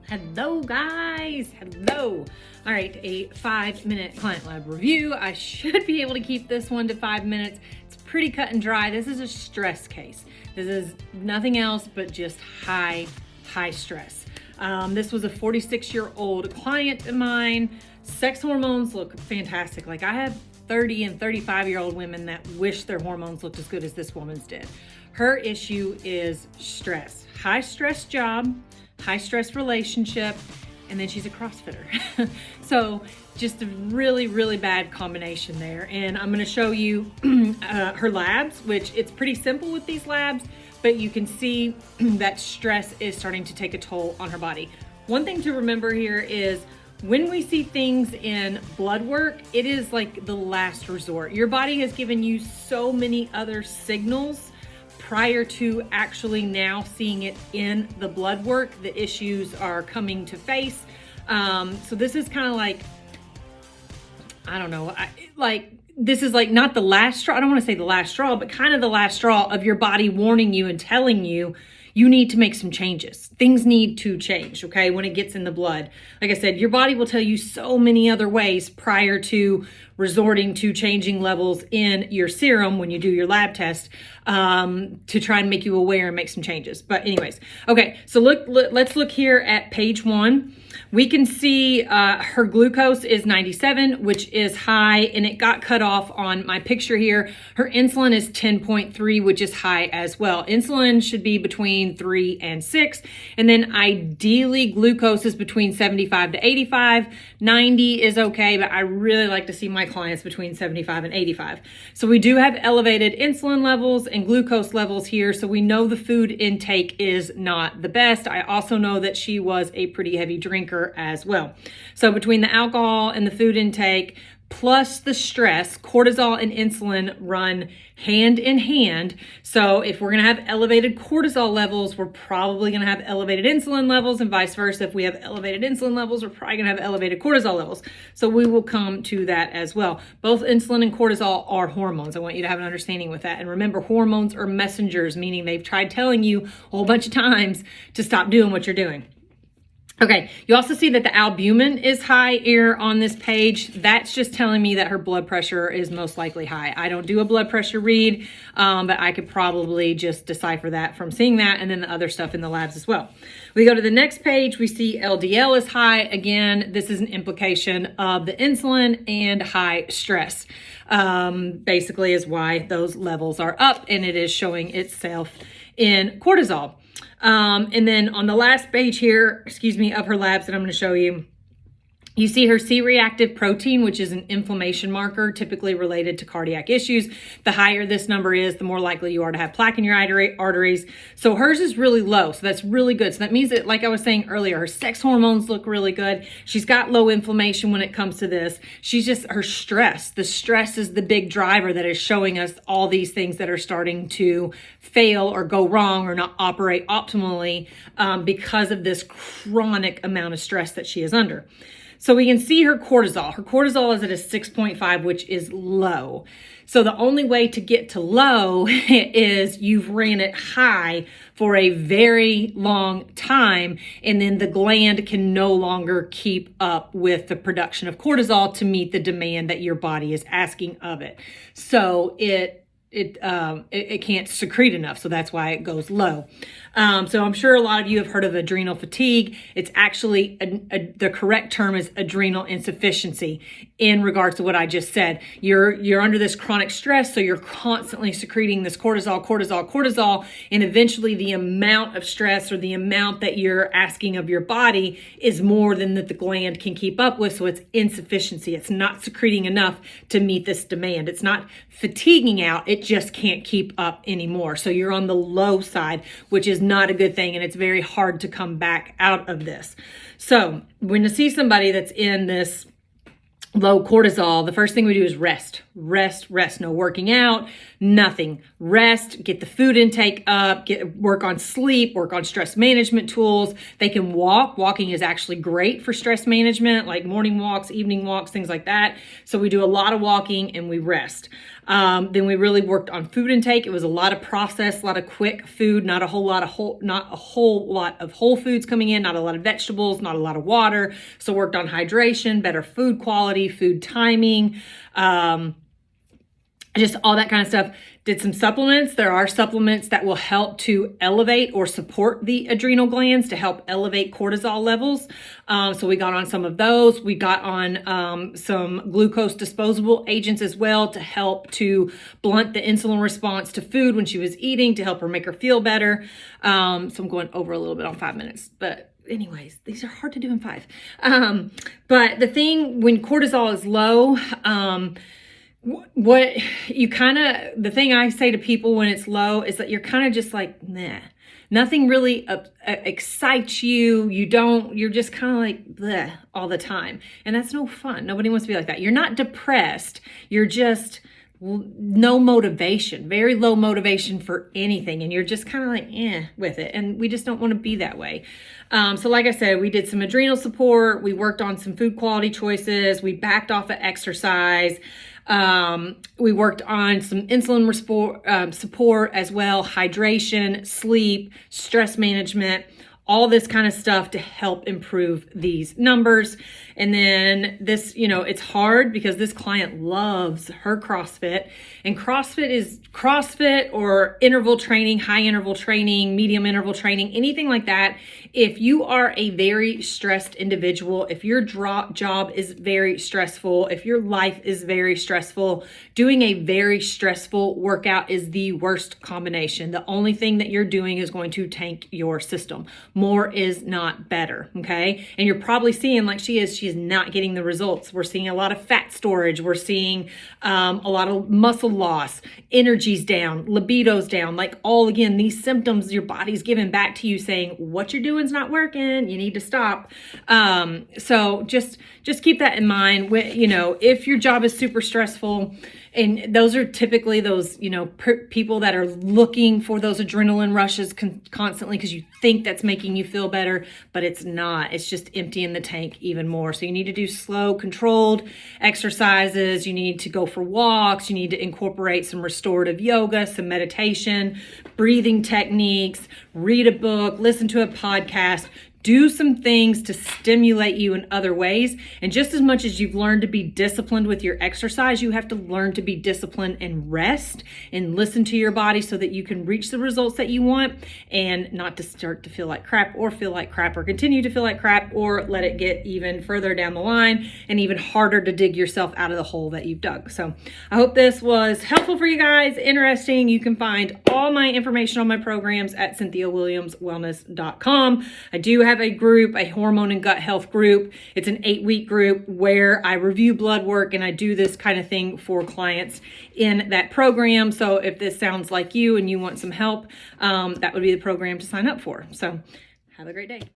Hello guys, hello. All right, a 5-minute client lab review. I should be able to keep this one to 5 minutes. It's pretty cut and dry. This is a stress case. This is nothing else but just high stress. This was a 46-year-old client of mine. Sex hormones look fantastic. Like I have 30 and 35-year-old women that wish their hormones looked as good as this woman's did. Her issue is stress. High stress job, high stress relationship, and then she's a CrossFitter. So just a really bad combination there. And I'm gonna show you her labs, which it's pretty simple with these labs, but you can see that stress is starting to take a toll on her body. One thing to remember here is when we see things in blood work, it is like the last resort. Your body has given you so many other signals prior to actually now seeing it in the blood work. The issues are coming to face. So this is kind of like, I don't know, this is like not the last straw. I don't want to say the last straw, but kind of the last straw of your body warning you and telling you, you need to make some changes. Things need to change, okay, when it gets in the blood. Like I said, your body will tell you so many other ways prior to resorting to changing levels in your serum when you do your lab test to try and make you aware and make some changes. But anyways, okay, so let's look here at page 1. We can see her glucose is 97, which is high, and it got cut off on my picture here. Her insulin is 10.3, which is high as well. Insulin should be between 3 and 6, and then ideally glucose is between 75 to 85. 90 is okay, but I really like to see my clients between 75 and 85. So we do have elevated insulin levels and glucose levels here, so we know the food intake is not the best. I also know that she was a pretty heavy drinker as well. So between the alcohol and the food intake, plus the stress, cortisol and insulin run hand in hand. So if we're going to have elevated cortisol levels, we're probably going to have elevated insulin levels, and vice versa. If we have elevated insulin levels, we're probably going to have elevated cortisol levels. So we will come to that as well. Both insulin and cortisol are hormones. I want you to have an understanding with that. And remember, hormones are messengers, meaning they've tried telling you a whole bunch of times to stop doing what you're doing. Okay, you also see that the albumin is high here on this page. That's just telling me that her blood pressure is most likely high. I don't do a blood pressure read, but I could probably just decipher that from seeing that, and then the other stuff in the labs as well. We go to the next page, we see LDL is high. Again, this is an implication of the insulin and high stress. Basically is why those levels are up, and it is showing itself in cortisol. And then on the last page here, of her labs that I'm going to show you, you see her C-Reactive Protein, which is an inflammation marker typically related to cardiac issues. The higher this number is, the more likely you are to have plaque in your arteries. So hers is really low, so that's really good. So that means that, like I was saying earlier, her sex hormones look really good. She's got low inflammation when it comes to this. She's just, her stress, the stress is the big driver that is showing us all these things that are starting to fail or go wrong or not operate optimally because of this chronic amount of stress that she is under. So we can see her cortisol. Her cortisol is at a 6.5, which is low. So the only way to get to low is you've ran it high for a very long time, and then the gland can no longer keep up with the production of cortisol to meet the demand that your body is asking of it. So it can't secrete enough, so that's why it goes low. So I'm sure a lot of you have heard of adrenal fatigue. It's actually the correct term is adrenal insufficiency in regards to what I just said. You're under this chronic stress, so you're constantly secreting this cortisol, and eventually the amount of stress or the amount that you're asking of your body is more than that the gland can keep up with, so it's insufficiency. It's not secreting enough to meet this demand. It's not fatiguing out, it just can't keep up anymore. So you're on the low side, which is not a good thing, and it's very hard to come back out of this. So when you see somebody that's in this low cortisol, the first thing we do is rest. rest, rest. No working out, nothing. Rest, get the food intake up, work on sleep, work on stress management tools. They can walk. Walking is actually great for stress management, like morning walks, evening walks, things like that. So we do a lot of walking and we rest. Then we really worked on food intake. It was a lot of processed, a lot of quick food, not a whole lot of whole foods coming in, not a lot of vegetables, not a lot of water. So worked on hydration, better food quality, food timing, just all that kind of stuff. Did some supplements. There are supplements that will help to elevate or support the adrenal glands to help elevate cortisol levels. So we got on some of those. We got on some glucose disposable agents as well to help to blunt the insulin response to food when she was eating, to help her make her feel better. So I'm going over a little bit on 5 minutes, but anyways, these are hard to do in 5. But the thing when cortisol is low, the thing I say to people when it's low is that you're kind of just like, nah, nothing really excites you. You're just kind of like bleh all the time. And that's no fun. Nobody wants to be like that. You're not depressed. You're just no motivation, very low motivation for anything. And you're just kind of like, with it. And we just don't want to be that way. So like I said, we did some adrenal support. We worked on some food quality choices. We backed off of exercise. We worked on some insulin support as well, hydration, sleep, stress management, all this kind of stuff to help improve these numbers. And then this, it's hard because this client loves her CrossFit, and CrossFit or interval training, high interval training, medium interval training, anything like that. If you are a very stressed individual, if your job is very stressful, if your life is very stressful, doing a very stressful workout is the worst combination. The only thing that you're doing is going to tank your system. More is not better, okay? And you're probably seeing, like she's not getting the results. We're seeing a lot of fat storage. We're seeing a lot of muscle loss, energy's down, libido's down, like again, these symptoms your body's giving back to you saying, what you're doing is not working. You need to stop. So just keep that in mind. If your job is super stressful, and those are typically those, people that are looking for those adrenaline rushes constantly because you think that's making you feel better, but it's not. It's just emptying the tank even more. So you need to do slow, controlled exercises. You need to go for walks. You need to incorporate some restorative yoga, some meditation, breathing techniques, read a book, listen to a podcast. Do some things to stimulate you in other ways. And just as much as you've learned to be disciplined with your exercise, you have to learn to be disciplined and rest and listen to your body so that you can reach the results that you want and not to start to feel like crap or continue to feel like crap or let it get even further down the line and even harder to dig yourself out of the hole that you've dug. So I hope this was helpful for you guys, interesting. You can find all my information on my programs at CynthiaWilliamsWellness.com. I do have a group, a hormone and gut health group. It's an 8-week group where I review blood work and I do this kind of thing for clients in that program. So if this sounds like you and you want some help, that would be the program to sign up for. So have a great day.